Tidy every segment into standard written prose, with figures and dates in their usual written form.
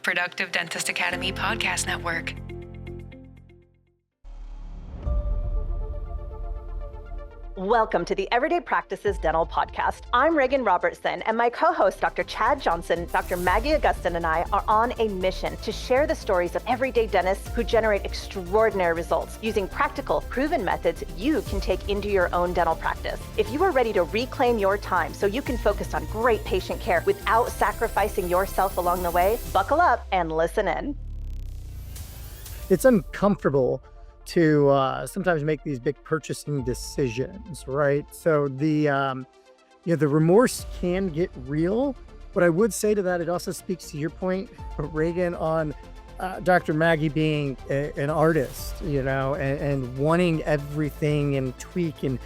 Productive Dentist Academy Podcast Network. Welcome to the Everyday Practices Dental Podcast. I'm Regan Robertson, and my co-host, Dr. Chad Johnson, Dr. Maggie Augustyn, and I are on a mission to share the stories of everyday dentists who generate extraordinary results using practical, proven methods you can take into your own dental practice. If you are ready to reclaim your time so you can focus on great patient care without sacrificing yourself along the way, buckle up and listen in. It's uncomfortable to sometimes make these big purchasing decisions, right? So the remorse can get real. What I would say to that, it also speaks to your point, Regan, on Dr. Maggie being an artist, and wanting everything and tweak and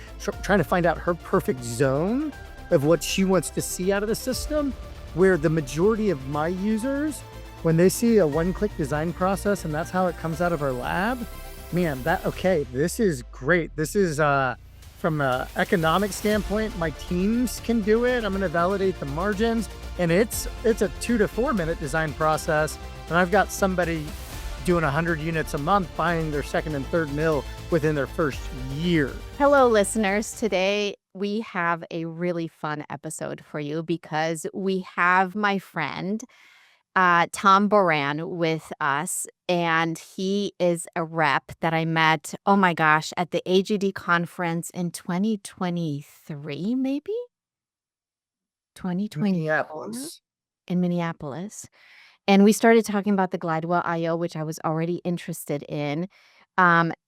trying to find out her perfect zone of what she wants to see out of the system, where the majority of my users, when they see a one-click design process and that's how it comes out of our lab, man, this is great. This is, from an economic standpoint, my teams can do it. I'm going to validate the margins, and it's a 2 to 4 minute design process. And I've got somebody doing 100 units a month, buying their second and third mill within their first year. Hello, listeners. Today we have a really fun episode for you because we have my friend, Tom Boran with us, and he is a rep that I met, oh my gosh, at the AGD conference in 2023, maybe? 2020 Minneapolis. in Minneapolis. And we started talking about the Glidewell IO, which I was already interested in.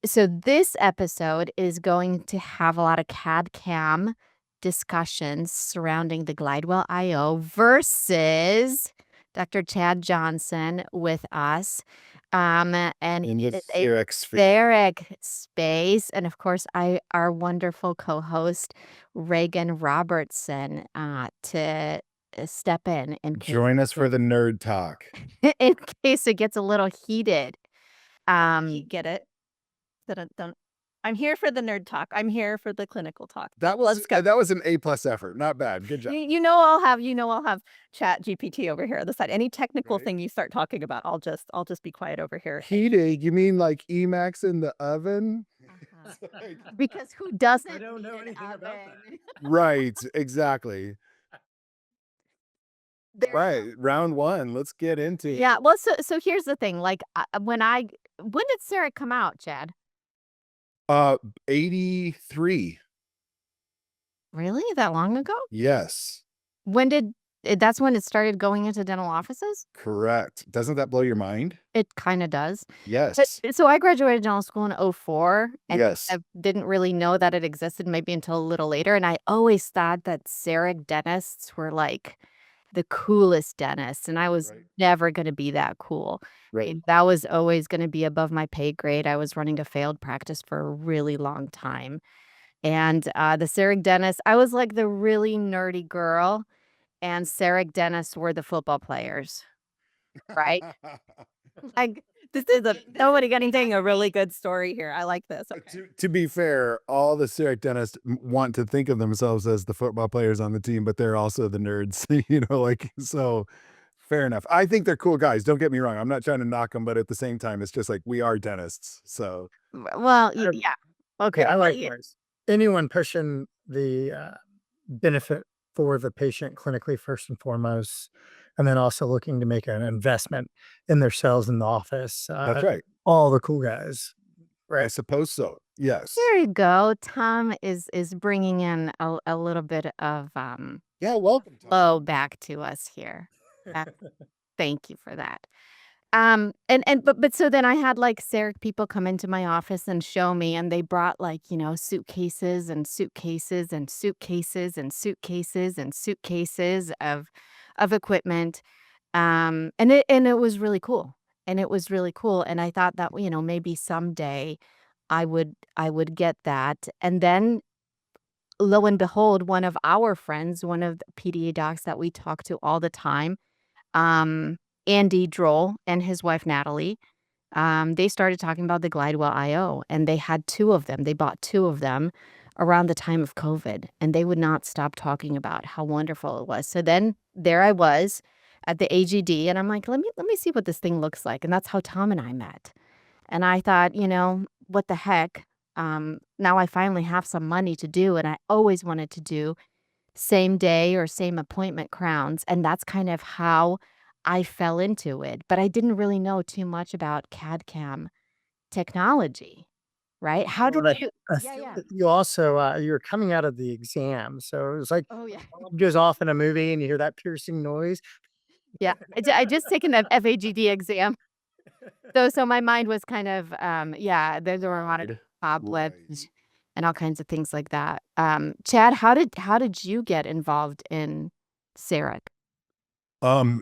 So this episode is going to have a lot of CAD CAM discussions surrounding the Glidewell IO versus Dr. Chad Johnson with us, and in the it's a etheric sphere. etheric space, and of course, our wonderful co-host Regan Robertson to step in case Join us for the nerd talk. in case it gets a little heated. You get it? Don't. I'm here for the nerd talk. I'm here for the clinical talk. That was Let's go. that was an A+ effort. Not bad. Good job. I'll have Chat GPT over here on the side. Any technical Right. thing you start talking about, I'll just be quiet over here. Heating? You mean like Emacs in the oven? Because who doesn't I don't know need an anything about that. oven? Right. Exactly. There- Right. Round one. Let's get into it. Yeah. Well, so here's the thing. Like when did Sarah come out, Chad? 83. Really? That long ago? Yes. That's when it started going into dental offices? Correct. Doesn't that blow your mind? It kind of does. Yes. So I graduated dental school in 2004, and Yes. I didn't really know that it existed maybe until a little later. And I always thought that CEREC dentists were like the coolest dentists, and I was Right. never going to be that cool. Right. That was always going to be above my pay grade. I was running a failed practice for a really long time. And the CEREC dentists, I was like the really nerdy girl, and CEREC dentists were the football players, right? Like this is nobody getting a really good story here. I like this. Okay. To be fair, all the CEREC dentists want to think of themselves as the football players on the team, but they're also the nerds, so fair enough. I think they're cool guys. Don't get me wrong. I'm not trying to knock them, but at the same time, it's just like we are dentists. So Well, yeah. Okay. I like yeah. those. Anyone pushing the benefit for the patient clinically first and foremost, and then also looking to make an investment in themselves in the office. that's right. All the cool guys. I suppose so. Yes. There you go. Tom is bringing in a little bit of Yeah. Welcome. Tom. flow back to us here. Thank you for that. But so then I had like CEREC people come into my office and show me, and they brought like, suitcases and suitcases and suitcases and suitcases and suitcases of equipment. And it was really cool. And it was really cool. And I thought that, maybe someday I would get that. And then lo and behold, one of our friends, one of the PDA docs that we talk to all the time, Andy Droll and his wife Natalie, they started talking about the Glidewell IO, and they had two of them. They bought two of them around the time of COVID, and they would not stop talking about how wonderful it was. So then there I was, at the AGD, and I'm like, let me see what this thing looks like. And that's how Tom and I met. And I thought, what the heck? Now I finally have some money to do, and I always wanted to do same day or same appointment crowns. And that's kind of how I fell into it. But I didn't really know too much about CAD CAM technology, right? How Well, did you? Yeah, yeah. you also you were coming out of the exam, so it was like Oh, yeah. it goes off in a movie and you hear that piercing noise. Yeah. I just taken the FAGD exam. So my mind was kind of, yeah, there were a lot of cobwebs Right. and all kinds of things like that. Chad, how did you get involved in CEREC? Um,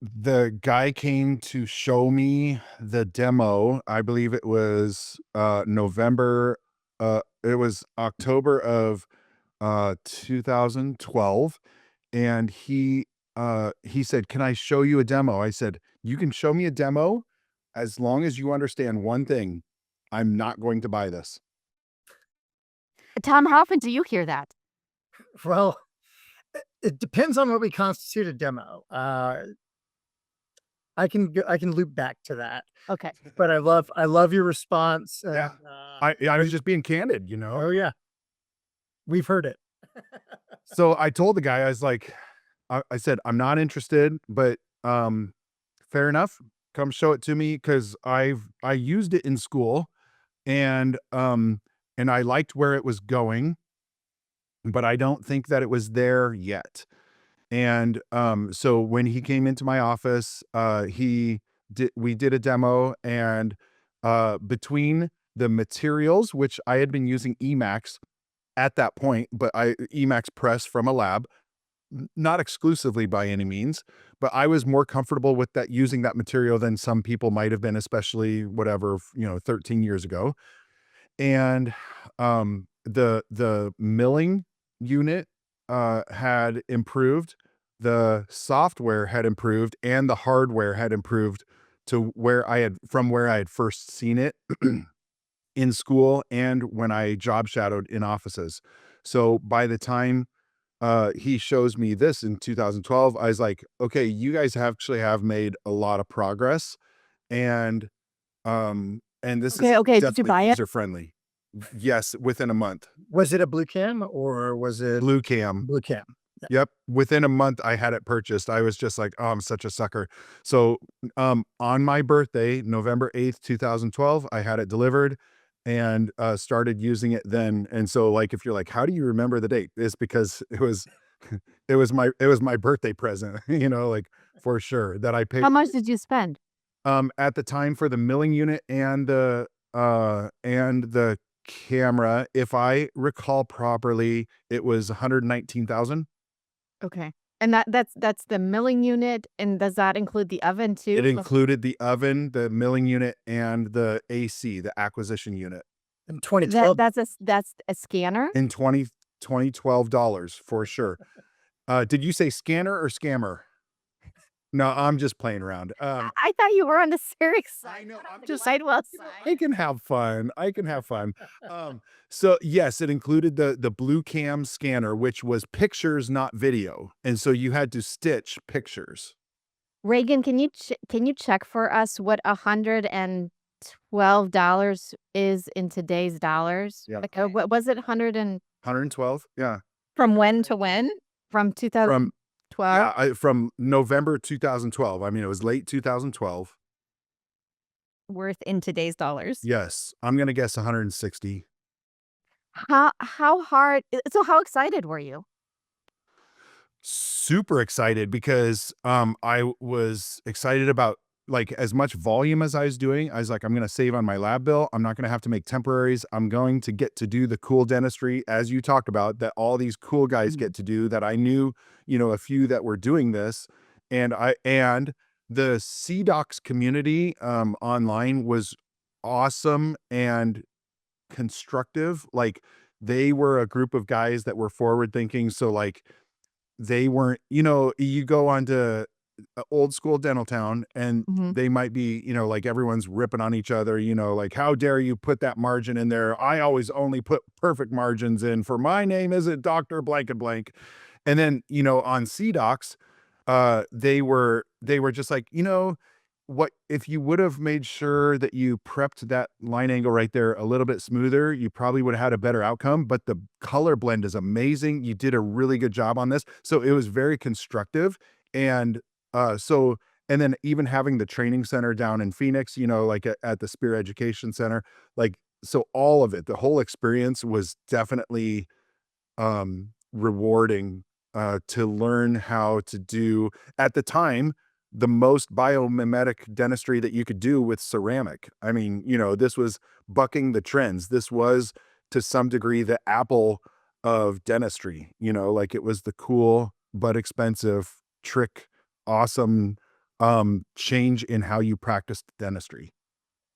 the guy came to show me the demo. I believe it was November. It was October of 2012, and he said, "Can I show you a demo?" I said, "You can show me a demo as long as you understand one thing. I'm not going to buy this." Tom, how often do you hear that? Well, it depends on what we constitute a demo. I can loop back to that, Okay. but I love your response. And, Yeah. I was just being candid, you know? oh yeah, we've heard it. So I told the guy, I was like, I said, "I'm not interested, but fair enough. Come show it to me because I used it in school and I liked where it was going, but I don't think that it was there yet." And so when he came into my office, we did a demo, and between the materials, which I had been using Emacs at that point, but Emacs press from a lab, not exclusively by any means, but I was more comfortable with that using that material than some people might have been, especially whatever, 13 years ago. And the milling unit had improved, the software had improved, and the hardware had improved to where I had first seen it in school and when I job shadowed in offices. So by the time he shows me this in 2012, I was like, okay, you guys actually have made a lot of progress, and this is Okay. Did you definitely buy it? user friendly. Yes, within a month. Was it a blue cam or was it Blue cam. blue cam? Yep. Within a month, I had it purchased. I was just like, oh, I'm such a sucker. So, on my birthday, November 8th, 2012, I had it delivered and started using it then. And so, like, if you're like, how do you remember the date? It's because it was my birthday present, like for sure that I paid How much did you spend? at the time for the milling unit and the camera. If I recall properly, it was 119,000. Okay. And that's the milling unit, and does that include the oven too? It included the oven, the milling unit, and the AC, the acquisition unit. In 2012, That's a scanner? In 2012 dollars for sure. Did you say scanner or scammer? No, I'm just playing around. I thought you were on the CEREC side. I know, not I'm the just Glidewell I side. can have fun. I can have fun. So yes, it included the blue cam scanner, which was pictures, not video. And so you had to stitch pictures. Reagan, can you check for us what $112 is in today's dollars? Yeah. Like, what was it? 112? Yeah. From when to when? From From 2012? from November 2012. I mean, it was late 2012. Worth in today's dollars? Yes. I'm gonna guess 160. How hard? So how excited were you? Super excited because I was excited about like as much volume as I was doing. I was like, I'm gonna save on my lab bill. I'm not gonna have to make temporaries. I'm going to get to do the cool dentistry, as you talked about, that all these cool guys get to do, that I knew, a few that were doing this. And the CDocs community online was awesome and constructive. Like, they were a group of guys that were forward thinking. So like, they weren't, you go onto old school dental town and Mhm. they might be, like everyone's ripping on each other, like, how dare you put that margin in there? I always only put perfect margins in for my name isn't Dr. Blank and Blank. And then, on CDocs, they were just like, what if you would have made sure that you prepped that line angle right there a little bit smoother, you probably would have had a better outcome. But the color blend is amazing. You did a really good job on this. So it was very constructive. And and then even having the training center down in Phoenix, like at the Spear Education Center, like, so all of it, the whole experience was definitely rewarding to learn how to do, at the time, the most biomimetic dentistry that you could do with ceramic. I mean, this was bucking the trends. This was, to some degree, the Apple of dentistry. Like, it was the cool but expensive trick, awesome change in how you practiced dentistry.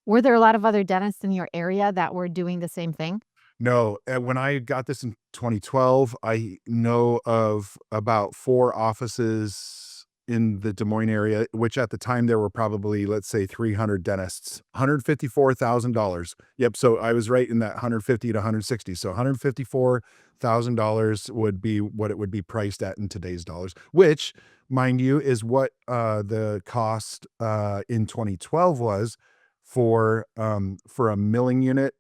Were there a lot of other dentists in your area that were doing the same thing? No, when I got this in 2012, I know of about 4 offices in the Des Moines area, which at the time there were probably, let's say, 300 dentists. $154,000. Yep, so I was right in that 150 to 160. So $154,000 would be what it would be priced at in today's dollars, which, mind you, is what the cost in 2012 was for a milling unit,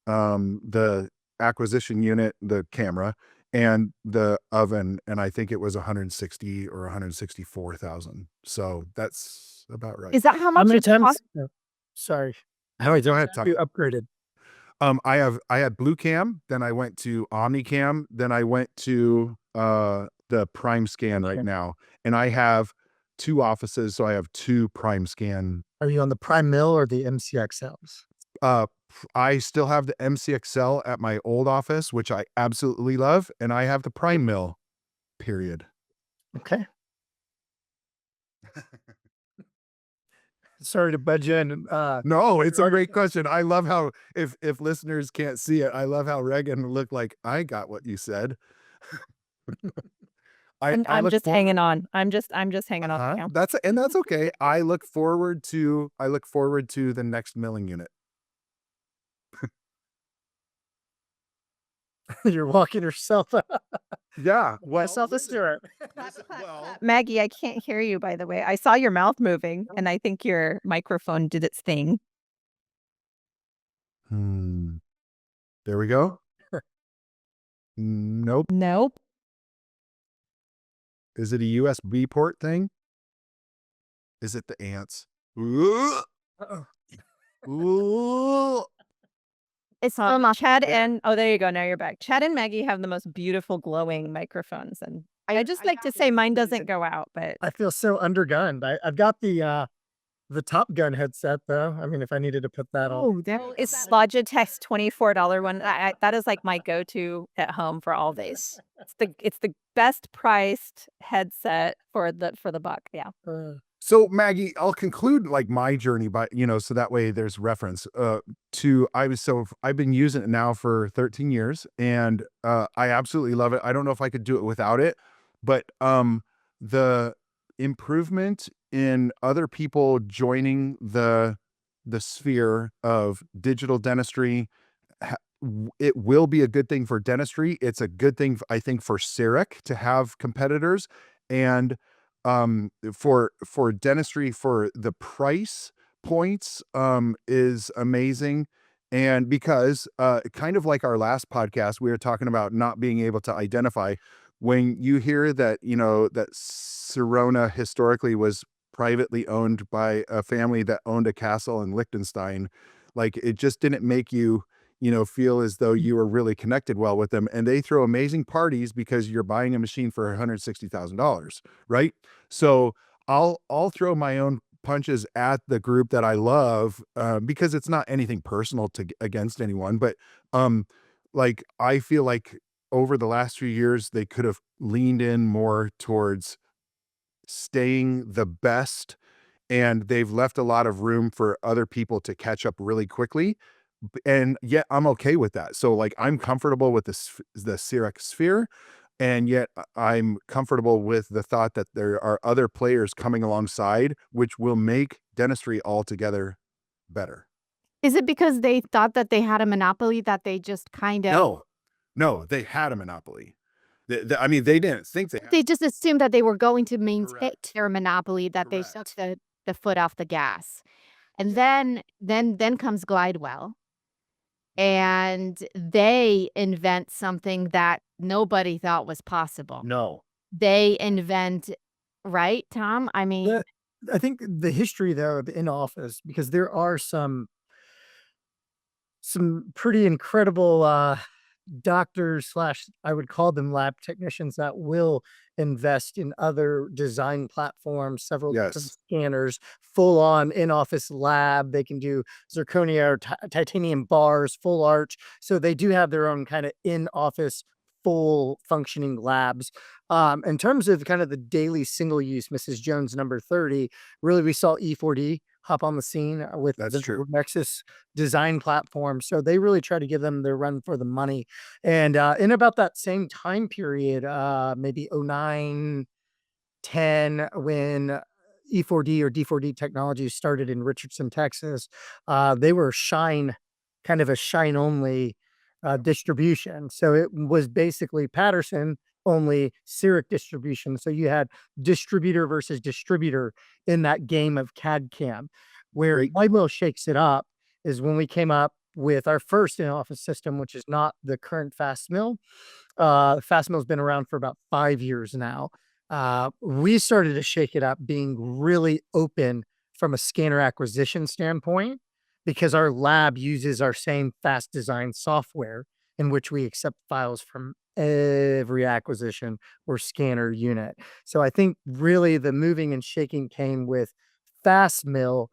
the acquisition unit, the camera, and the oven, and I think it was 160 or 164,000. So that's about right. Is that how How much many it times? cost? Sorry. How many times Have you upgraded? I had Blue Cam, then I went to Omnicam, then I went to the Prime Scan right Okay. now, and I have 2 offices, so I have 2 Prime Scan. Are you on the Prime Mill or the MCXLs? I still have the MCXL at my old office, which I absolutely love, and I have the Prime Mill, period. Okay. Sorry to budge in. No, it's a great question. I love how, if listeners can't see it, I love how Regan looked like, I got what you said. I'm look just for- hanging on. I'm just hanging on. Uh-huh. Yeah. That's okay. I look forward to the next milling unit. You're walking yourself out. Yeah. Well, Self-assured. Maggie, I can't hear you, by the way. I saw your mouth moving, and I think your microphone did its thing. There we go. Nope. Nope. Is it a USB port thing? Is it the ants? Ooh. Ooh. It's Chad and there you go. Now you're back. Chad and Maggie have the most beautiful glowing microphones, and I just like to say mine doesn't go out, but I feel so undergunned. I've got the Top Gun headset though. I mean, if I needed to put that on. it's Logitech's $24 one. That is like my go-to at home for all days. It's the best priced headset for the buck. Yeah. So Maggie, I'll conclude like my journey by, so that way there's reference I've been using it now for 13 years and I absolutely love it. I don't know if I could do it without it, but the improvement in other people joining the sphere of digital dentistry, it will be a good thing for dentistry. It's a good thing, I think, for CEREC to have competitors, and for dentistry, for the price points is amazing. And because kind of like our last podcast, we were talking about not being able to identify. When you hear that, that Sirona historically was privately owned by a family that owned a castle in Liechtenstein, like, it just didn't make you, feel as though you were really connected well with them. And they throw amazing parties because you're buying a machine for $160,000, right? So I'll throw my own punches at the group that I love because it's not anything personal against anyone, but like, I feel like over the last few years they could have leaned in more towards staying the best, and they've left a lot of room for other people to catch up really quickly. And yet I'm okay with that. So like, I'm comfortable with the CEREC sphere, and yet I'm comfortable with the thought that there are other players coming alongside, which will make dentistry altogether better. Is it because they thought that they had a monopoly that they just kind of... No, they had a monopoly. I mean, they didn't think they had. They just assumed that they were going to maintain Correct. their monopoly, that they took Correct. the foot off the gas. And then comes Glidewell, and they invent something that nobody thought was possible. No. They invent, right, Tom? I mean, I think the history though of in office, because there are some pretty incredible doctors slash I would call them lab technicians that will invest in other design platforms, several different Yes. scanners, full on in-office lab. They can do zirconia or titanium bars, full arch. So they do have their own kind of in-office full functioning labs. In terms of kind of the daily single use, Mrs. Jones number 30, really we saw E4D hop on the scene with That's the true. Nexus design platform. So they really try to give them their run for the money. And in about that same time period, maybe 09, 10, when E4D or D4D technologies started in Richardson, Texas, they were kind of a shine only distribution. So it was basically Patterson only Cyric distribution. So you had distributor versus distributor in that game of CAD CAM. Where Great. Glidewell shakes it up is when we came up with our first in-office system, which is not the current Fast Mill. Fast Mill's been around for about 5 years now. We started to shake it up being really open from a scanner acquisition standpoint, because our lab uses our same fast design software in which we accept files from every acquisition or scanner unit. So I think really the moving and shaking came with Fast Mill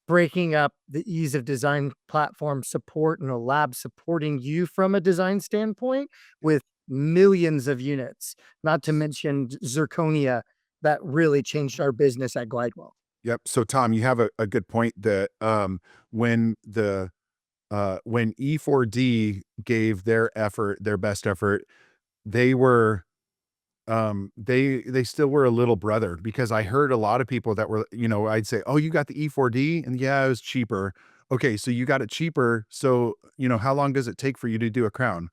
breaking up the ease of design platform support and a lab supporting you from a design standpoint with millions of units, not to mention zirconia that really changed our business at Glidewell. Yep. So Tom, you have a good point that when when E4D gave their best effort, they were they still were a little brother, because I heard a lot of people that were, I'd say, "Oh, you got the E4D?" And yeah, it was cheaper. Okay, so you got it cheaper. So, how long does it take for you to do a crown?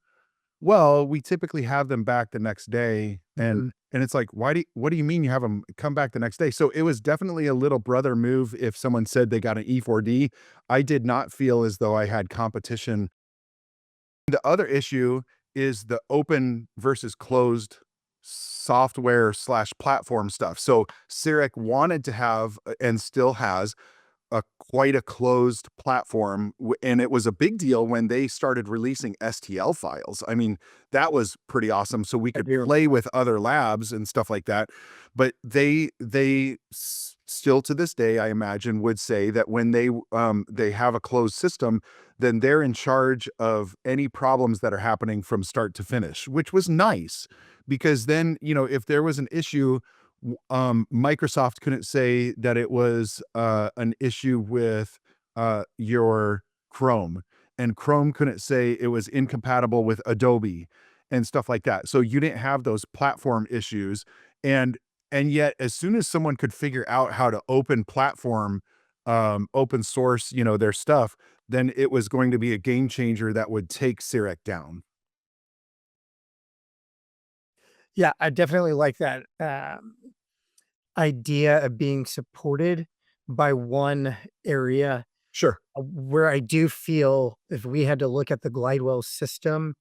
Well, we typically have them back the next day. And it's like, what do you mean you have them come back the next day? So it was definitely a little brother move if someone said they got an E4D. I did not feel as though I had competition. The other issue is the open versus closed software slash platform stuff. So Cyric wanted to have and still has quite a closed platform, and it was a big deal when they started releasing STL files. I mean, that was pretty awesome. So we could play with other labs and stuff like that. But they still to this day, I imagine, would say that when they have a closed system, then they're in charge of any problems that are happening from start to finish, which was nice, because then, if there was an issue, Microsoft couldn't say that it was an issue with your Chrome, and Chrome couldn't say it was incompatible with Adobe and stuff like that. So you didn't have those platform issues. And yet, as soon as someone could figure out how to open source, their stuff, then it was going to be a game changer that would take Cyric down. Yeah, I definitely like that idea of being supported by one area. Sure. Where I do feel if we had to look at the Glidewell system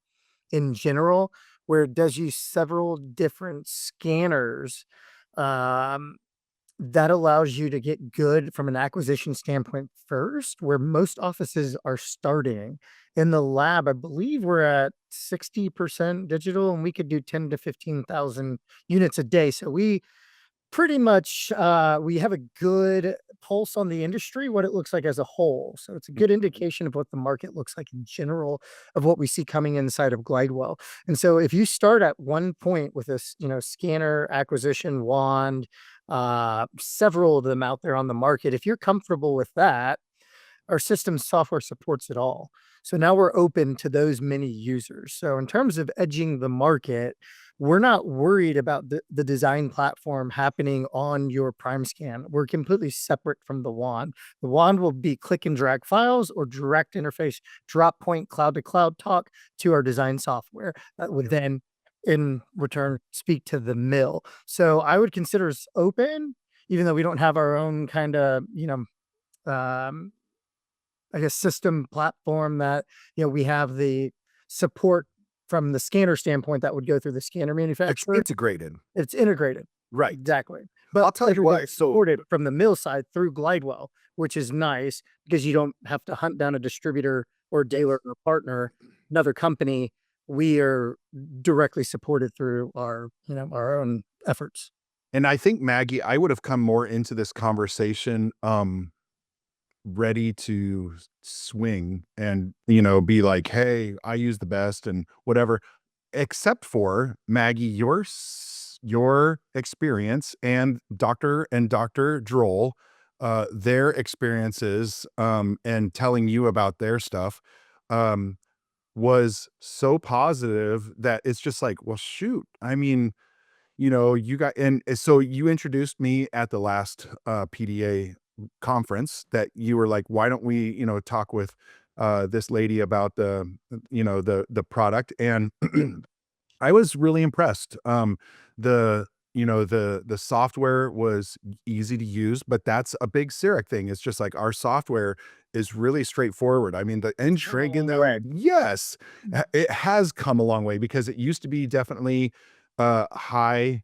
in general, where it does use several different scanners, that allows you to get good from an acquisition standpoint first, where most offices are starting. In the lab, I believe we're at 60% digital, and we could do 10 to 15,000 units a day. So we pretty much we have a good pulse on the industry, what it looks like as a whole. So it's a good indication of what the market looks like in general, of what we see coming inside of Glidewell. And so if you start at one point with this, scanner acquisition wand, several of them out there on the market, if you're comfortable with that, our system software supports it all. So now we're open to those many users. So in terms of edging the market, we're not worried about the design platform happening on your prime scan. We're completely separate from the wand. The wand will be click and drag files or direct interface, drop point, cloud to cloud talk to our design software that would then in return speak to the mill. So I would consider us open, even though we don't have our own kind of, um, I guess, system platform that, we have the support from the scanner standpoint that would go through the scanner It's manufacturer. integrated. It's integrated. Right. Exactly. But I'll tell you what, everything's so supported from the mill side through Glidewell, which is nice because you don't have to hunt down a distributor or dealer or partner, another company. We are directly supported through our, our own efforts. and I think, Maggie, I would have come more into this conversation ready to swing and, be like, hey, I use the best and whatever, except for Maggie, your experience and Dr. Droll, their experiences, and telling you about their stuff, was so positive that it's just like, well, shoot. I mean, you got, and so you introduced me at the last PDA conference that you were like, why don't we, talk with this lady about the product. And I was really impressed. The software was easy to use, but that's a big Syric thing. It's just like our software is really straightforward. I mean, the entry in there, yes, it has come a long way because it used to be definitely high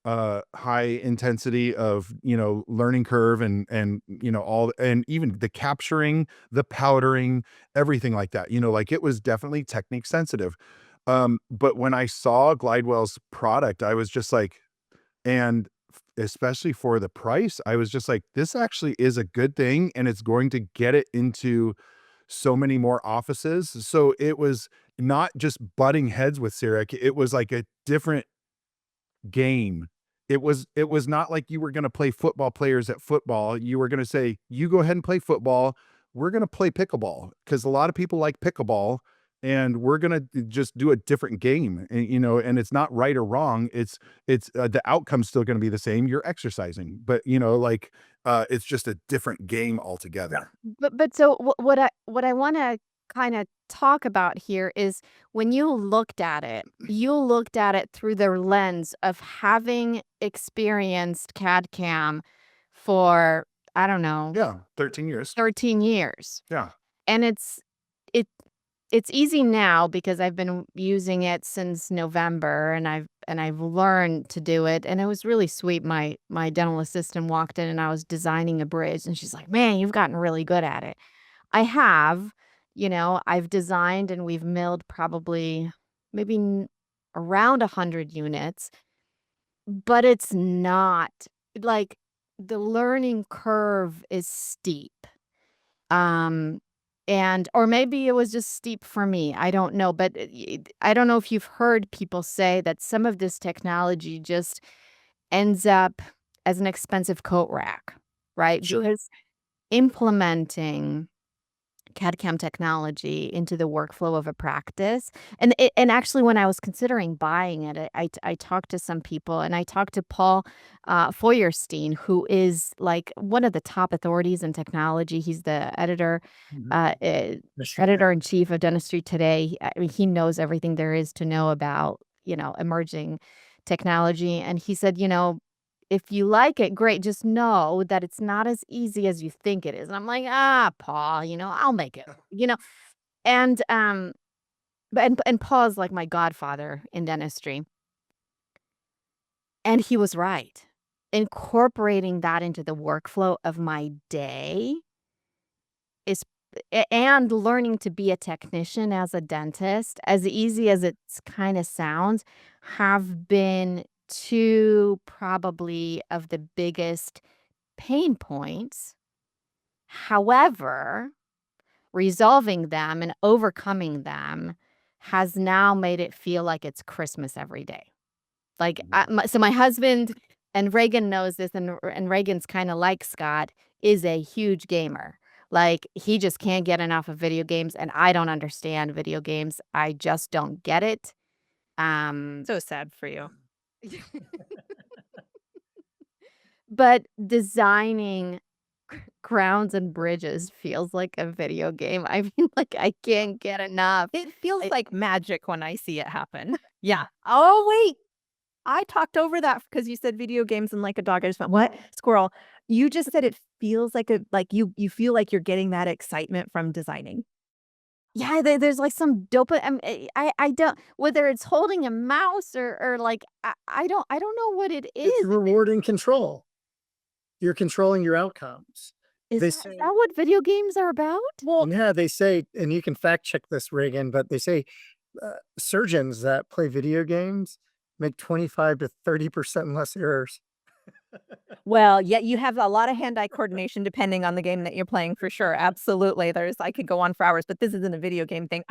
intensity of, learning curve and all, and even the capturing, the powdering, everything like that, like it was definitely technique sensitive. But when I saw Glidewell's product, I was just like, and especially for the price, I was just like, this actually is a good thing and it's going to get it into so many more offices. So it was not just butting heads with Syric, it was like a different game. It was not like you were going to play football players at football. You were going to say, you go ahead and play football. We're going to play pickleball because a lot of people like pickleball, and we're going to just do a different game. And it's not right or wrong. It's the outcome's still going to be the same. You're exercising, but it's just a different game altogether. But so what I want to kind of talk about here is when you looked at it through the lens of having experienced CAD CAM for, I don't know, Yeah. 13 years. 13 years. Yeah. And it's easy now because I've been using it since November and I've learned to do it. And it was really sweet. My dental assistant walked in and I was designing a bridge and she's like, man, you've gotten really good at it. I have, I've designed and we've milled probably maybe around 100 units, but it's not like the learning curve is steep. Or maybe it was just steep for me. I don't know. But I don't know if you've heard people say that some of this technology just ends up as an expensive coat rack, right? Sure. Because implementing CAD/CAM technology into the workflow of a practice. And actually, when I was considering buying it, I talked to some people, and I talked to Paul Feuerstein, who is like one of the top authorities in technology. He's the editor in chief of Dentistry Today. I mean, he knows everything there is to know about emerging technology. And he said, if you like it, great. Just know that it's not as easy as you think it is. And I'm like, Paul, I'll make it, And and Paul's like my godfather in dentistry. And he was right. Incorporating that into the workflow of my day and learning to be a technician as a dentist, as easy as it kind of sounds, have been two probably of the biggest pain points. However, resolving them and overcoming them has now made it feel like it's Christmas every day. Like, so my husband, and Regan knows this, and Regan's kind of like Scott, is a huge gamer. Like, he just can't get enough of video games, and I don't understand video games. I just don't get it. So sad for you. But designing crowns and bridges feels like a video game. I mean, like, I can't get enough. It feels like magic when I see it happen. Yeah. Oh, wait. I talked over that because you said video games and like a dog. I just went, what? Squirrel. You just said it feels like you feel like you're getting that excitement from designing. Yeah, there's like some I don't, whether it's holding a mouse or like I don't know what it It's is. rewarding control. You're controlling your outcomes. Is They that, say, what video games are about? Well, yeah, they say, and you can fact check this, Reagan, but they say surgeons that play video games make 25 to 30% less errors. well, yeah, you have a lot of hand-eye coordination depending on the game that you're playing for sure. Absolutely. I could go on for hours, but this isn't a video game thing.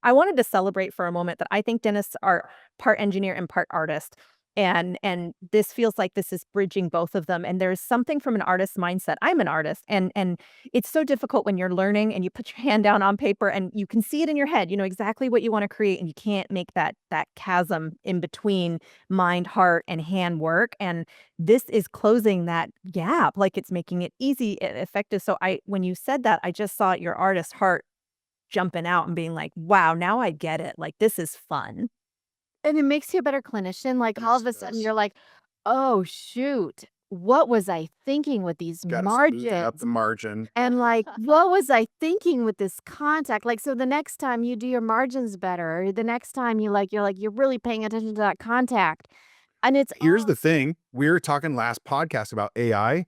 I wanted to celebrate for a moment that I think dentists are part engineer and part artist. And this feels like this is bridging both of them. And there's something from an artist's mindset. I'm an artist, and it's so difficult when you're learning and you put your hand down on paper and you can see it in your head. You know exactly what you want to create, and you can't make that chasm in between mind, heart, and hand work. And this is closing that gap, like it's making it easy and effective. So when you said that, I just saw your artist heart jumping out and being like, wow, now I get it. Like, this is fun. And it makes you a better clinician. Like all Yes, of a it sudden does. you're like, oh shoot, what was I thinking with these Got to smooth out margins? the margin. And like, what was I thinking with this contact? Like, so the next time you do your margins better, or the next time you're really paying attention to that contact. And it's Here's all the thing. We were talking last podcast about AI.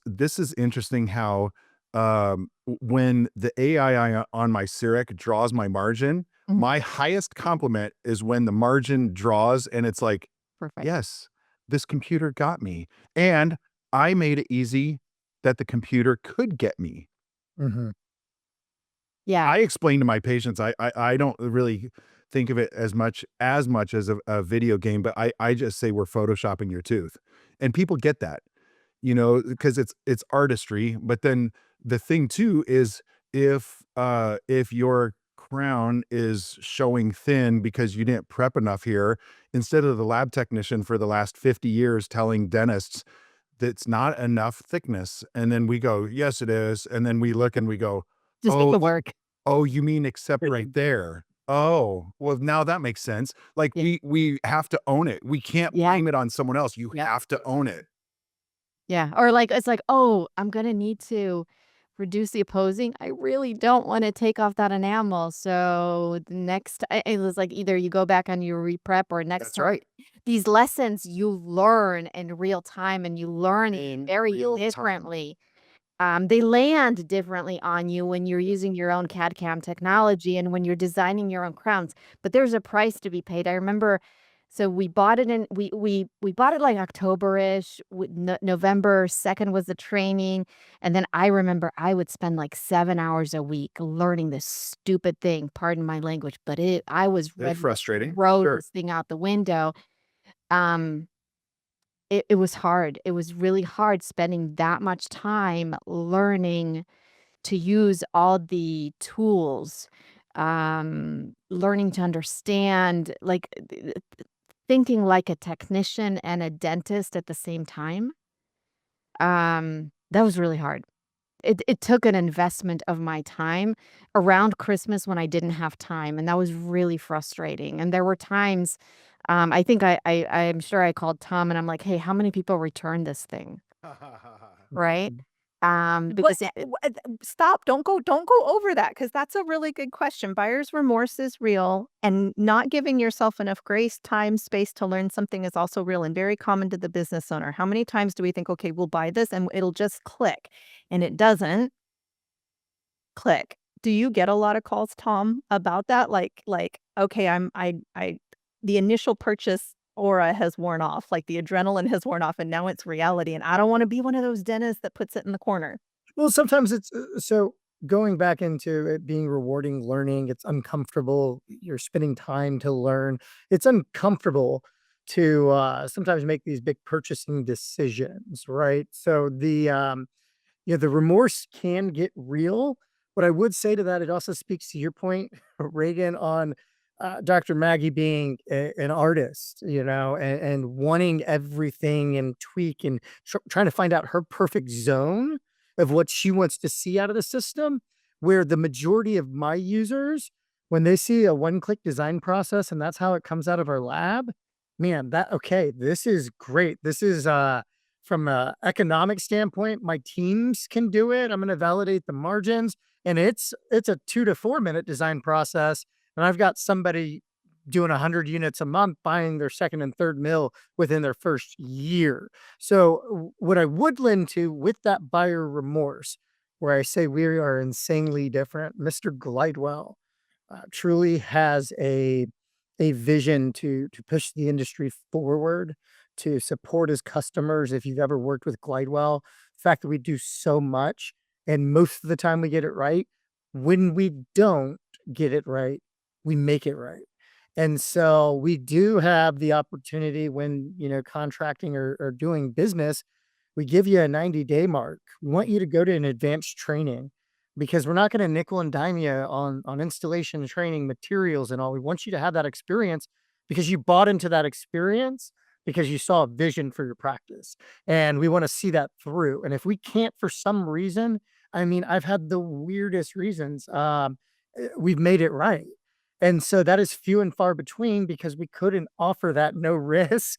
This is interesting how when the AI on my CEREC draws my margin, Mhm. my highest compliment is when the margin draws and it's like, perfect. yes, this computer got me. And I made it easy that the computer could get me. Mhm. Yeah. I explain to my patients, I don't really think of it as much as a video game, but I just say we're photoshopping your tooth. And people get that, because it's artistry. But then the thing too is if your crown is showing thin because you didn't prep enough here, instead of the lab technician for the last 50 years telling dentists that's not enough thickness, and then we go, yes, it is. And then we look and we go, Just make oh, it work. oh, you mean except right there. Oh, well, now that makes sense. Like Yeah. we have to own it. We can't Yeah. blame it on someone else. You Yep. have to own it. Yeah. Or like, it's like, oh, I'm going to need to reduce the opposing. I really don't want to take off that enamel. So the next, it was like either you go back on your reprep or next That's time. right. These lessons you learn in real time and you learn In very real time. differently. They land differently on you when you're using your own CAD CAM technology and when you're designing your own crowns. But there's a price to be paid. I remember, so we bought it in we bought it like October-ish. November 2nd was the training, and then I remember I would spend like 7 hours a week learning this stupid thing. Pardon my language, but I was ready to frustrating. throw Sure. this thing out the window. Um, it was hard. It was really hard spending that much time learning to use all the tools, learning to understand, like thinking like a technician and a dentist at the same time. That was really hard. It took an investment of my time around Christmas when I didn't have time, and that was really frustrating. And there were times, I think I'm sure I called Tom and I'm like, "Hey, how many people returned this thing?" Right? Because Stop. Don't go over that, because that's a really good question. Buyer's remorse is real, and not giving yourself enough grace, time, space to learn something is also real and very common to the business owner. How many times do we think, okay, we'll buy this and it'll just click, and it doesn't click? Do you get a lot of calls, Tom, about that? Like, okay, the initial purchase aura has worn off, like the adrenaline has worn off, and now it's reality, and I don't want to be one of those dentists that puts it in the corner. Well, sometimes it's so going back into it being rewarding learning, it's uncomfortable. You're spending time to learn. It's uncomfortable to sometimes make these big purchasing decisions, right? So the remorse can get real. What I would say to that, it also speaks to your point, Reagan, on Dr. Maggie being an artist, and wanting everything and tweak and trying to find out her perfect zone of what she wants to see out of the system, where the majority of my users when they see a one-click design process and that's how it comes out of our lab, man, okay, this is great. This is from a economic standpoint, my teams can do it. I'm going to validate the margins, and it's a 2 to 4 minute design process, and I've got somebody doing 100 units a month buying their second and third mill within their first year. So what I would lend to with that buyer remorse, where I say we are insanely different, Mr. Glidewell truly has a vision to push the industry forward, to support his customers. If you've ever worked with Glidewell, the fact that we do so much and most of the time we get it right. When we don't get it right, we make it right. And so we do have the opportunity when, contracting or doing business, we give you a 90-day mark. We want you to go to an advanced training because we're not going to nickel and dime you on installation, training, materials, and all. We want you to have that experience because you bought into that experience because you saw a vision for your practice. And we want to see that through. And if we can't for some reason, I mean, I've had the weirdest reasons, we've made it right. And so that is few and far between because we couldn't offer that no risk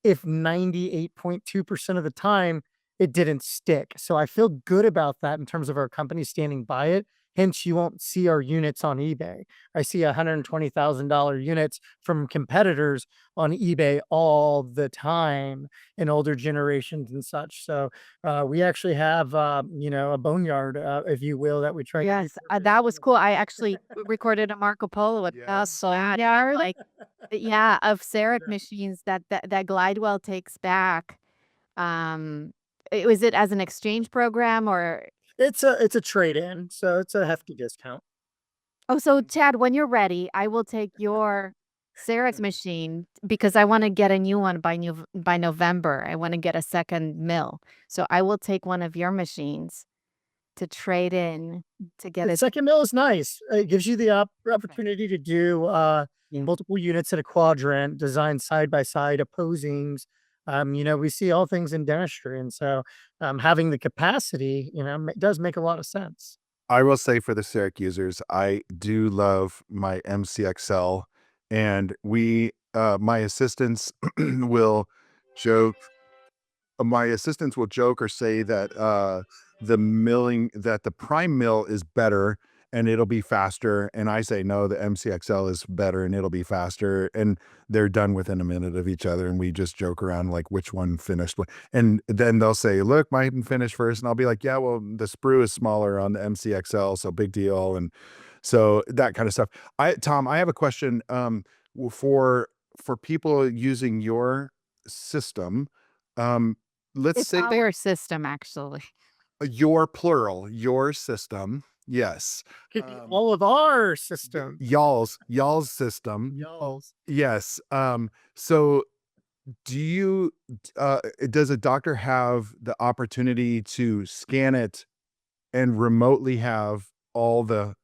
if 98.2% of the time it didn't stick. So I feel good about that in terms of our company standing by it. Hence, you won't see our units on eBay. I see $120,000 units from competitors on eBay all the time in older generations and such. So we actually have, a boneyard, if you will, that we try. Yes, that was cool. I actually recorded a Marco Polo with us, so yeah, like, yeah, of CEREC machines that Glidewell takes back. Was it as an exchange program or? It's a trade-in, so it's a hefty discount. Oh, so Chad, when you're ready, I will take your CEREC machine because I want to get a new one by November. I want to get a second mill, so I will take one of your machines to trade in to get The it. second mill is nice. It gives you the opportunity to do multiple units in a quadrant, design side by side opposings. We see all things in dentistry, and so having the capacity, does make a lot of sense. I will say for the CEREC users, I do love my MCXL, and my assistants will joke. My assistants will joke or say that that the prime mill is better and it'll be faster, and I say no, the MCXL is better and it'll be faster, and they're done within a minute of each other, and we just joke around like which one finished and then they'll say, look, mine finished first, and I'll be like, yeah, well, the sprue is smaller on the MCXL, so big deal. And so that kind of stuff. Tom, I have a question for people using your system. Let's It's say our system, actually. your system. Yes. All of our systems. Y'all's system. Y'all's. Yes. So does a doctor have the opportunity to scan it and remotely have all the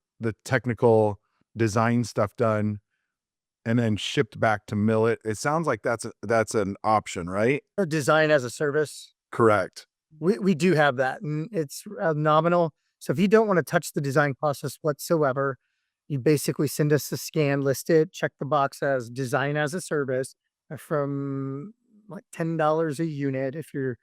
technical design stuff done and then shipped back to mill it? It sounds like that's an option, right? Or design as a service. Correct. We do have that, and it's nominal. So if you don't want to touch the design process whatsoever, you basically send us a scan, list it, check the box as design as a service from like $10 a unit. If you're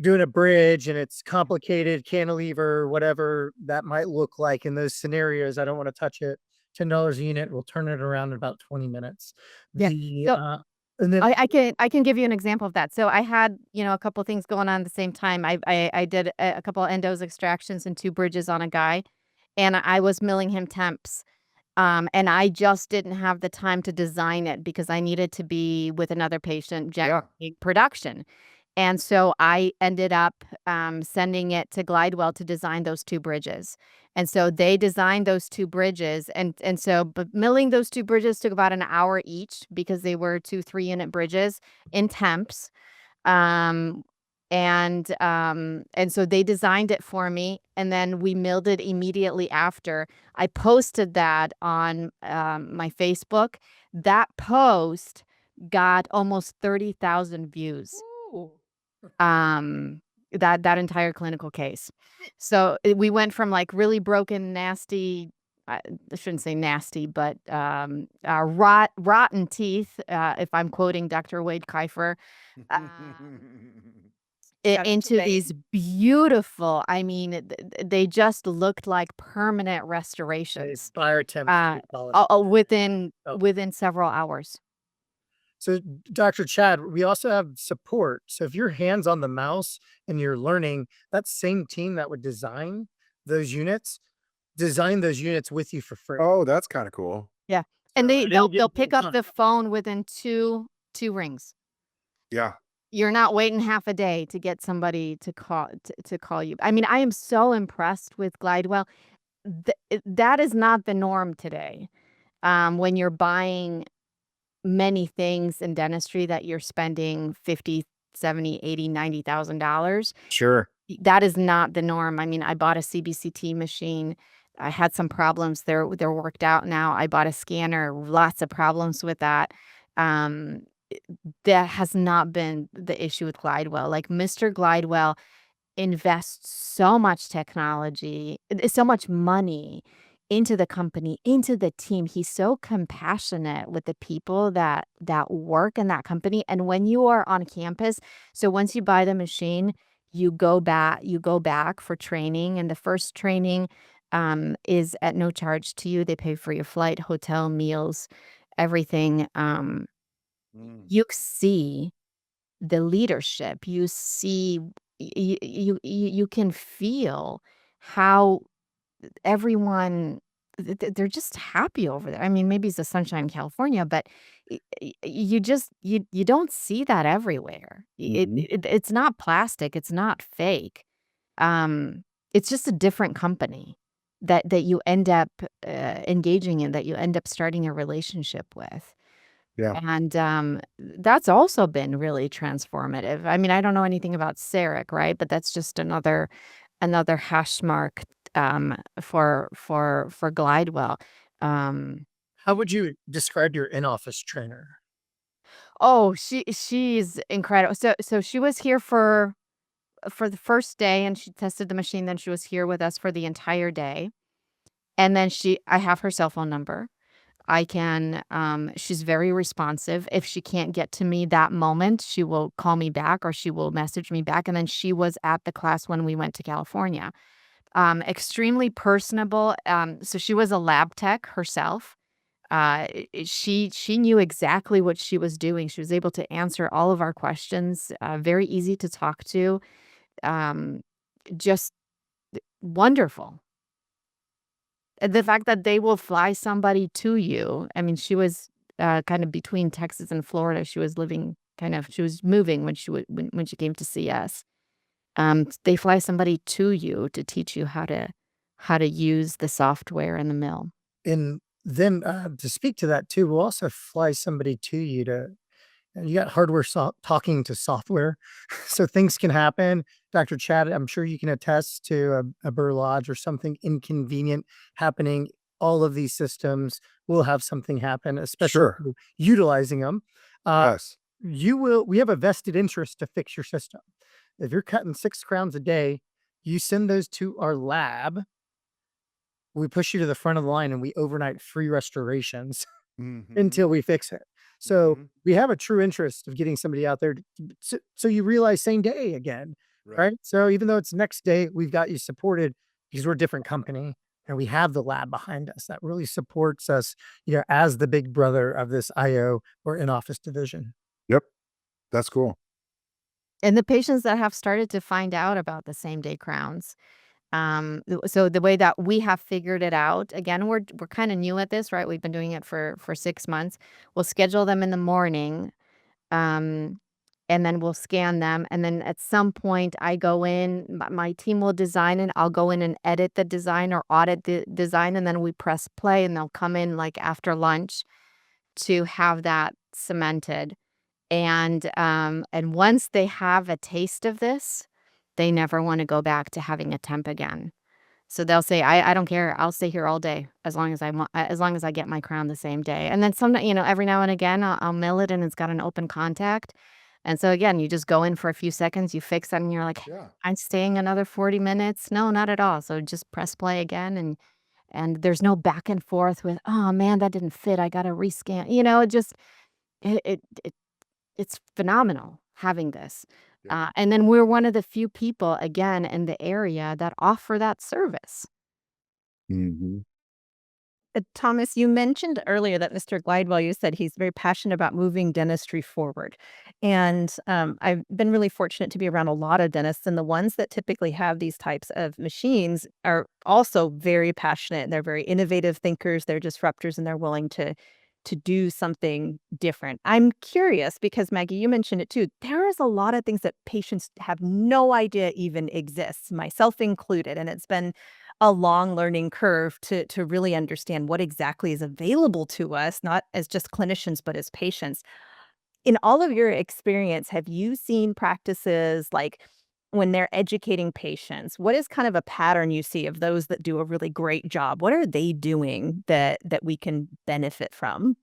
doing a bridge and it's complicated, cantilever, whatever that might look like in those scenarios, I don't want to touch it. $10 a unit, we'll turn it around in about 20 minutes. Yeah. The, and then I can give you an example of that. So I had, a couple things going on at the same time. I did a couple of endos extractions and 2 bridges on a guy, and I was milling him temps. And I just didn't have the time to design it because I needed to be with another patient generating production. And so I ended up sending it to Glidewell to design those 2 bridges. And so they designed those 2 bridges. But milling those 2 bridges took about an hour each because they were 2 3-unit bridges in temps. And so they designed it for me, and then we milled it immediately after. I posted that on my Facebook. That post got almost 30,000 views. Ooh. That entire clinical case. So we went from like really broken, nasty I shouldn't say nasty, but rotten teeth, if I'm quoting Dr. Wade Kiefer, Yeah, that's into okay. these beautiful, I mean, they just looked like permanent They restorations fire attempts, we call it. within Oh. several hours. So, Dr. Chad, we also have support. So if your hands on the mouse and you're learning, that same team that would design those units with you for free. Oh, that's kind of cool. Yeah. And So it'll get they'll pick up done. the phone within two rings. Yeah. You're not waiting half a day to get somebody to call you. I mean, I am so impressed with Glidewell. That is not the norm today. When you're buying many things in dentistry that you're spending 50, 70, 80, $90,000. Sure. That is not the norm. I mean, I bought a CBCT machine. I had some problems. They're worked out now. I bought a scanner. Lots of problems with that. That has not been the issue with Glidewell. Like Mr. Glidewell invests so much technology, so much money into the company, into the team. He's so compassionate with the people that work in that company. And when you are on campus, so once you buy the machine, you go back for training, and the first training is at no charge to you. They pay for your flight, hotel, meals, everything. You see the leadership. You see, you can feel how everyone, they're just happy over there. I mean, maybe it's the sunshine in California, but you just you don't see that everywhere. It's not plastic. It's not fake. It's just a different company that you end up engaging in, that you end up starting a relationship with. Yeah. And that's also been really transformative. I mean, I don't know anything about CEREC, right? But that's just another hash mark for Glidewell. How would you describe your in-office trainer? Oh, she's incredible. So she was here for the first day, and she tested the machine. Then she was here with us for the entire day. And then I have her cell phone number. I can, she's very responsive. If she can't get to me that moment, she will call me back or she will message me back. And then she was at the class when we went to California. Extremely personable. So she was a lab tech herself. She knew exactly what she was doing. She was able to answer all of our questions. Very easy to talk to. Just wonderful. The fact that they will fly somebody to you. I mean, she was kind of between Texas and Florida. She was moving when she came to see us. They fly somebody to you to teach you how to use the software in the mill. And then to speak to that too, we'll also fly somebody to you you got hardware talking to software. So things can happen. Dr. Chad, I'm sure you can attest to a burr lodge or something inconvenient happening. All of these systems will have something happen, especially Sure. through utilizing them. Yes. We have a vested interest to fix your system. If you're cutting 6 crowns a day, you send those to our lab. We push you to the front of the line and we overnight free restorations until we fix it. So we have a true interest of getting somebody out there so you realize same day again, right? So even though it's next day, we've got you supported because we're a different company and we have the lab behind us that really supports us, as the big brother of this IO or in-office division. Yep. That's cool. And the patients that have started to find out about the same day crowns. So the way that we have figured it out, again, we're kind of new at this, right? We've been doing it for 6 months. We'll schedule them in the morning, and then we'll scan them. And then at some point I go in, my team will design it. I'll go in and edit the design or audit the design. And then we press play and they'll come in like after lunch to have that cemented. And once they have a taste of this, they never want to go back to having a temp again. So they'll say, I don't care. I'll stay here all day as long as I get my crown the same day. And then every now and again, I'll mill it and it's got an open contact. And so again, you just go in for a few seconds, you fix it and you're like, Yeah. I'm staying another 40 minutes. No, not at all. So just press play again. and there's no back and forth with, oh man, that didn't fit, I gotta rescan. It's phenomenal having this. Yeah. And then we're one of the few people, again, in the area that offer that service. Mhm. Thomas, you mentioned earlier that Mr. Glidewell, you said he's very passionate about moving dentistry forward. And I've been really fortunate to be around a lot of dentists, and the ones that typically have these types of machines are also very passionate. They're very innovative thinkers, they're disruptors, and they're willing to do something different. I'm curious because Maggie, you mentioned it too. There is a lot of things that patients have no idea even exists, myself included, and it's been a long learning curve to really understand what exactly is available to us, not as just clinicians, but as patients. In all of your experience, have you seen practices like when they're educating patients, what is kind of a pattern you see of those that do a really great job? What are they doing that we can benefit from?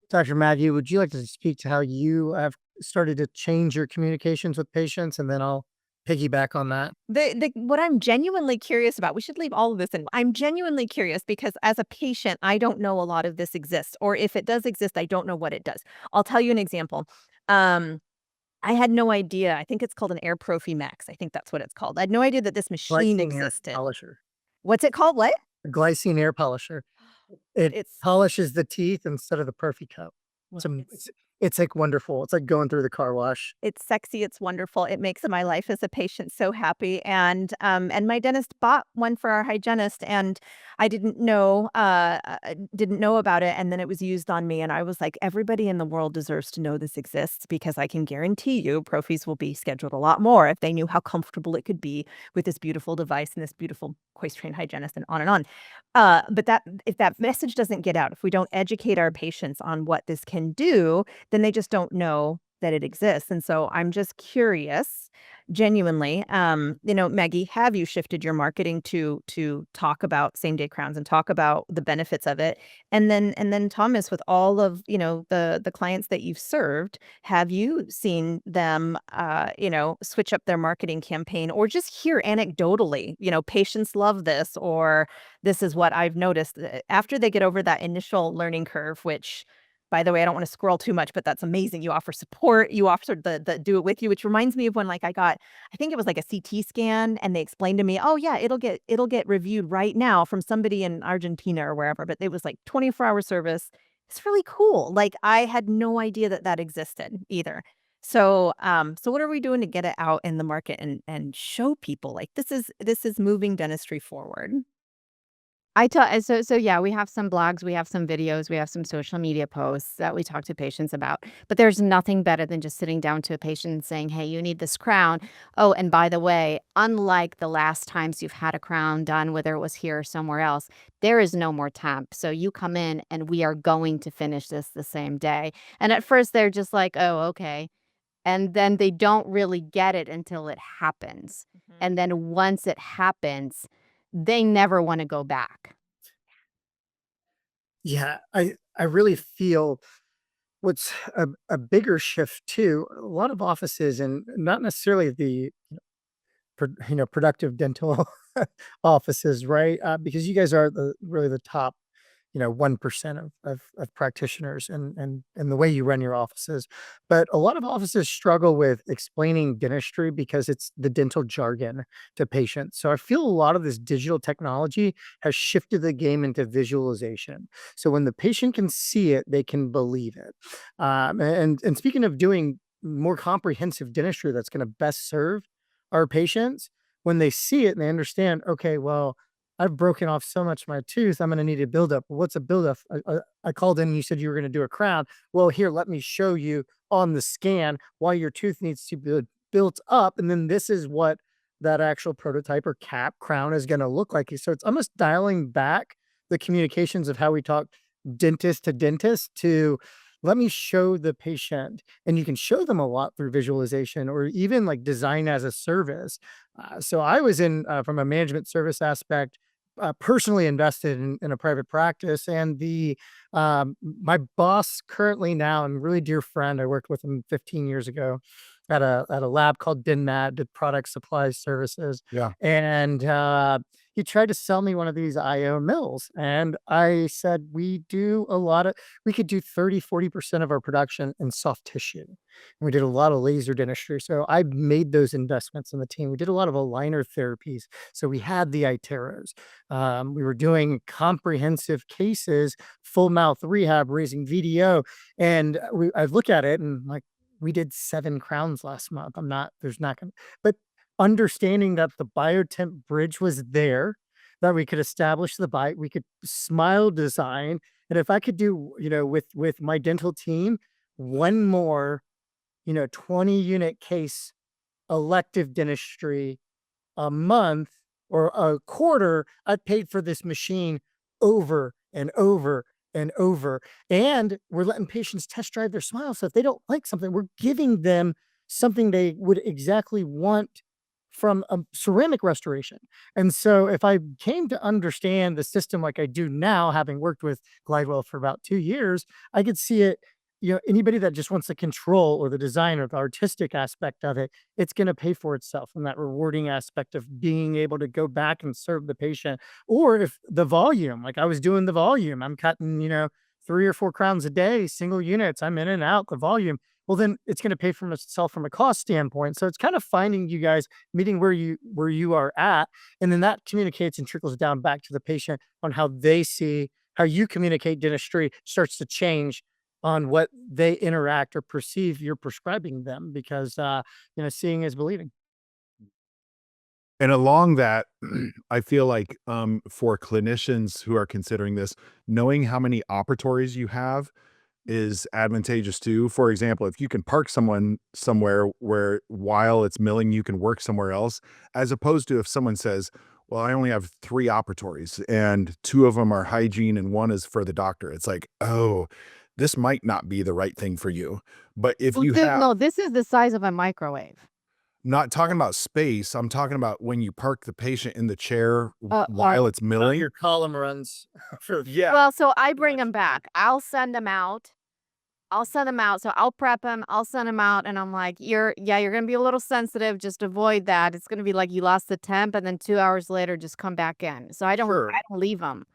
Dr. Maggie, would you like to speak to how you have started to change your communications with patients? And then I'll piggyback on that. The what I'm genuinely curious about, we should leave all of this in. I'm genuinely curious because as a patient, I don't know a lot of this exists, or if it does exist, I don't know what it does. I'll tell you an example. Um, I had no idea. I think it's called an Air Profi Max. I think that's what it's called. I had no idea that this machine Glycine hair existed. polisher. What's it called? What? Glycine hair polisher. It It's polishes the teeth instead of the Perfy cup. well, It's like wonderful. It's like going through the car wash. it's sexy, it's wonderful, it makes my life as a patient so happy, and my dentist bought one for our hygienist, and I didn't know about it, and then it was used on me, and I was like, "Everybody in the world deserves to know this exists because I can guarantee you profis will be scheduled a lot more if they knew how comfortable it could be with this beautiful device and this beautiful voice-trained hygienist," and on and on. But that if that message doesn't get out, if we don't educate our patients on what this can do, then they just don't know that it exists. And so I'm just curious, genuinely, Maggie, have you shifted your marketing to talk about same day crowns and talk about the benefits of it? And then Thomas, with all of the clients that you've served, have you seen them switch up their marketing campaign or just hear anecdotally, patients love this, or this is what I've noticed after they get over that initial learning curve, which, by the way, I don't want to scroll too much, but that's amazing. You offer support, you offer the do it with you, which reminds me of when like I think it was like a CT scan and they explained to me, "Oh yeah, it'll get reviewed right now from somebody in Argentina or wherever," but it was like 24-hour service. It's really cool. Like I had no idea that that existed either. So what are we doing to get it out in the market and show people like this is moving dentistry forward? I tell so yeah, we have some blogs, we have some videos, we have some social media posts that we talk to patients about. But there's nothing better than just sitting down to a patient and saying, "Hey, you need this crown. Oh, and by the way, unlike the last times you've had a crown done, whether it was here or somewhere else, there is no more temp. So you come in and we are going to finish this the same day." And at first they're just like, "Oh, okay." And then they don't really get it until it happens. Mhm. And then once it happens, they never want to go back. Yeah, I really feel what's a bigger shift too. A lot of offices, and not necessarily the productive dental offices, right? Because you guys are really the top 1% of practitioners and the way you run your offices. But a lot of offices struggle with explaining dentistry because it's the dental jargon to patients. So I feel a lot of this digital technology has shifted the game into visualization. So when the patient can see it, they can believe it. And speaking of doing more comprehensive dentistry that's going to best serve our patients, when they see it and they understand, okay, well, I've broken off so much of my tooth, I'm gonna need a buildup. Well, what's a buildup? I called in and you said you were gonna do a crown. Well, here, let me show you on the scan why your tooth needs to be built up. And then this is what that actual prototype or cap crown is gonna look like. So it's almost dialing back the communications of how we talk dentist to dentist to let me show the patient. And you can show them a lot through visualization or even like design as a service. So I was in from a management service aspect, personally invested in a private practice, and the my boss currently now and really dear friend, I worked with him 15 years ago. at a lab called DinMat, did product supply services. Yeah. And he tried to sell me one of these IO mills. And I said, we could do 30-40% of our production in soft tissue. And we did a lot of laser dentistry. So I made those investments in the team. We did a lot of aligner therapies. So we had the iteros. We were doing comprehensive cases, full mouth rehab, raising VDO. And I look at it and like, we did 7 crowns last month. But understanding that the biotemp bridge was there, that we could establish the bite, we could smile design. And if I could do, with my dental team, one more, 20 unit case elective dentistry a month or a quarter, I paid for this machine over and over and over. And we're letting patients test drive their smile. So if they don't like something, we're giving them something they would exactly want from a ceramic restoration. And so if I came to understand the system like I do now, having worked with Glidewell for about 2 years, I could see it. Anybody that just wants the control or the design or the artistic aspect of it, it's going to pay for itself. And that rewarding aspect of being able to go back and serve the patient. Or if the volume, like I was doing the volume, I'm cutting, 3 or 4 crowns a day, single units, I'm in and out the volume. Well, then it's going to pay for itself from a cost standpoint. So it's kind of finding you guys, meeting where you are at. And then that communicates and trickles down back to the patient on how they see, how you communicate dentistry starts to change on what they interact or perceive you're prescribing them, because seeing is believing. And along that, I feel like for clinicians who are considering this, knowing how many operatories you have is advantageous too. For example, if you can park someone somewhere where while it's milling, you can work somewhere else, as opposed to if someone says, well, I only have 3 operatories and 2 of them are hygiene and 1 is for the doctor. It's like, oh, this might not be the right thing for you. But if you have, No, this is the size of a microwave. not talking about space, I'm talking about when you park the patient in the chair while it's milling. Your column runs for Yeah. Well, so I bring them back. I'll send them out. So I'll prep them. I'll send them out. And I'm like, you're going to be a little sensitive. Just avoid that. It's going to be like you lost the temp and then 2 hours later, just come back in. So I don't leave them.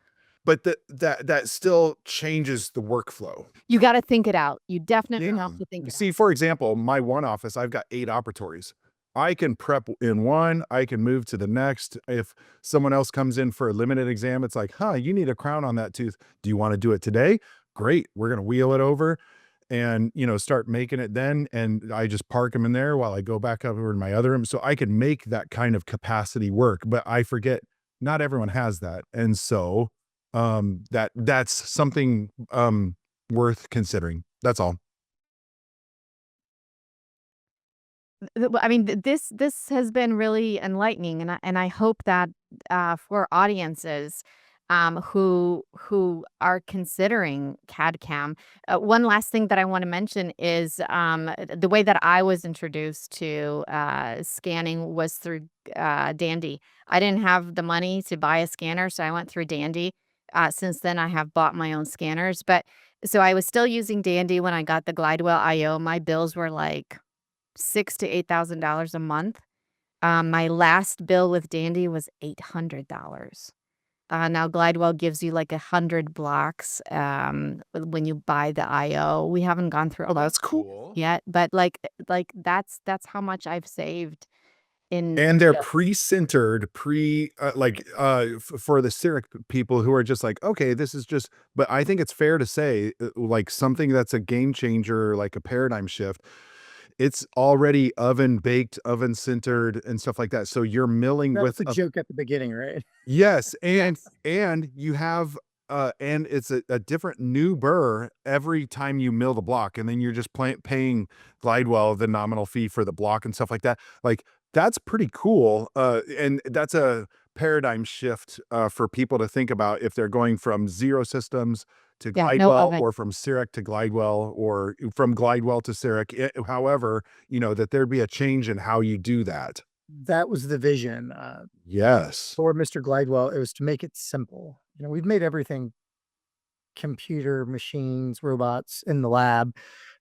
But that still changes the workflow. You got to think it out. You definitely have to think it out. See, for example, my one office, I've got 8 operatories. I can prep in one, I can move to the next. If someone else comes in for a limited exam, it's like, you need a crown on that tooth. Do you want to do it today? Great. We're going to wheel it over and, start making it then. And I just park them in there while I go back over to my other room. So I can make that kind of capacity work, but I forget not everyone has that. And so that's something worth considering. That's all. I mean, this has been really enlightening, and I hope that for audiences who are considering CAD CAM, one last thing that I want to mention is the way that I was introduced to scanning was through Dandy. I didn't have the money to buy a scanner, so I went through Dandy. Since then, I have bought my own scanners, but so I was still using Dandy when I got the Glidewell IO. My bills were like $6,000 to $8,000 a month. My last bill with Dandy was $800. Now Glidewell gives you like 100 blocks when you buy the IO. We haven't gone through That's cool. yet, but like that's how much I've saved. And they're pre-centered, for the CEREC people who are just like, okay, this is just, but I think it's fair to say like something that's a game changer, like a paradigm shift. It's already oven baked, oven centered and stuff like that. So you're milling That's with the joke at the beginning, right? yes. And you have, and it's a different new burr every time you mill the block. And then you're just paying Glidewell the nominal fee for the block and stuff like that. Like that's pretty cool. And that's a paradigm shift for people to think about if they're going from zero systems to Glidewell or from CEREC to Glidewell or from Glidewell to CEREC. However, that there'd be a change in how you do that. That was the vision. Yes. For Mr. Glidewell, it was to make it simple. We've made everything computer, machines, robots in the lab.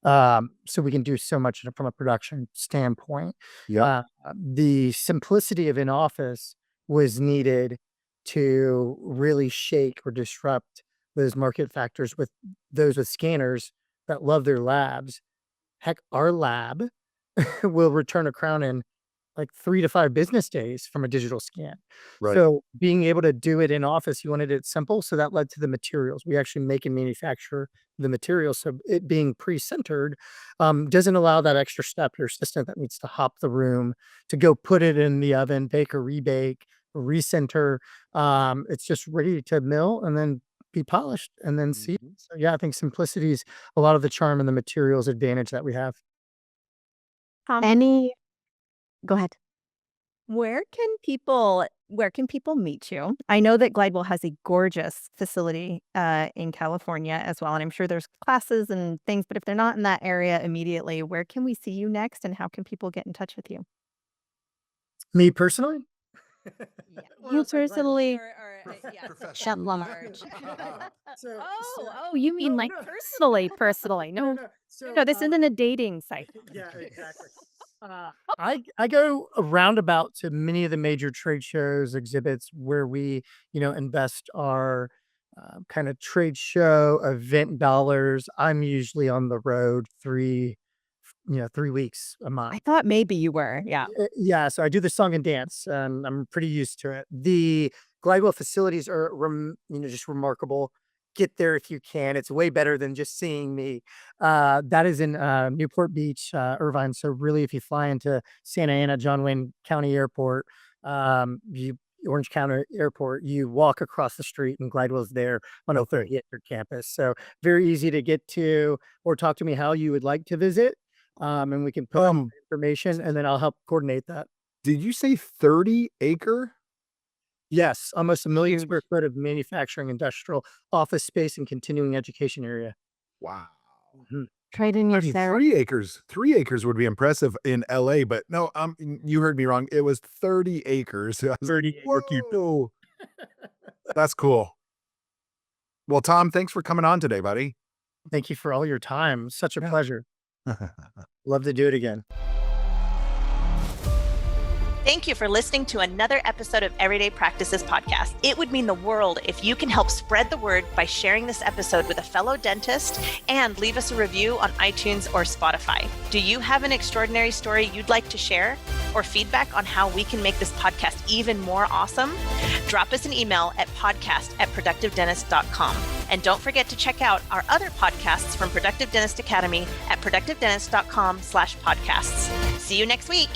So we can do so much from a production standpoint. Yeah. The simplicity of in-office was needed to really shake or disrupt those market factors with those with scanners that love their labs. Heck, our lab will return a crown in like 3 to 5 business days from a digital scan. Right. So being able to do it in office, you wanted it simple. So that led to the materials. We actually make and manufacture the materials. So it being pre-centered doesn't allow that extra step. Your assistant that needs to hop the room to go put it in the oven, bake or rebake, recenter. It's just ready to mill and then be polished and then see. Mhm. So yeah, I think simplicity is a lot of the charm and the materials advantage that we have. Any Go ahead. Where can people meet you? I know that Glidewell has a gorgeous facility in California as well, and I'm sure there's classes and things, but if they're not in that area immediately, where can we see you next and how can people get in touch with you? Me personally? You personally, Professional. large. So, Oh, you mean like personally. No, no, this isn't a dating site. Yeah, exactly. I go roundabout to many of the major trade shows, exhibits where we, invest our kind of trade show event dollars. I'm usually on the road 3 weeks a month. I thought maybe you were. Yeah. Yeah, so I do the song and dance, and I'm pretty used to it. The Glidewell facilities are, just remarkable. Get there if you can. It's way better than just seeing me. That is in Newport Beach, Irvine. So really, if you fly into Santa Ana, John Wayne County Airport, Orange County Airport, you walk across the street and Glidewell's there on a 30 acre campus. So very easy to get to, or talk to me how you would like to visit. And we can put information and then I'll help coordinate that. Did you say 30 acre? Yes, almost 1 million square foot of manufacturing, industrial, office space, and continuing education area. Wow. Mhm. Trade in your 3 acres. 3 acres would be impressive in LA, but no, you heard me wrong. It was 30 acres. I was 30 like, whoa. That's cool. Well, Tom, thanks for coming on today, buddy. Thank you for all your time. Such a Yeah. pleasure. Love to do it again. Thank you for listening to another episode of Everyday Practices Podcast. It would mean the world if you can help spread the word by sharing this episode with a fellow dentist and leave us a review on iTunes or Spotify. Do you have an extraordinary story you'd like to share or feedback on how we can make this podcast even more awesome? Drop us an email at podcast@productivedentist.com. And don't forget to check out our other podcasts from Productive Dentist Academy at productivedentist.com/podcasts. See you next week.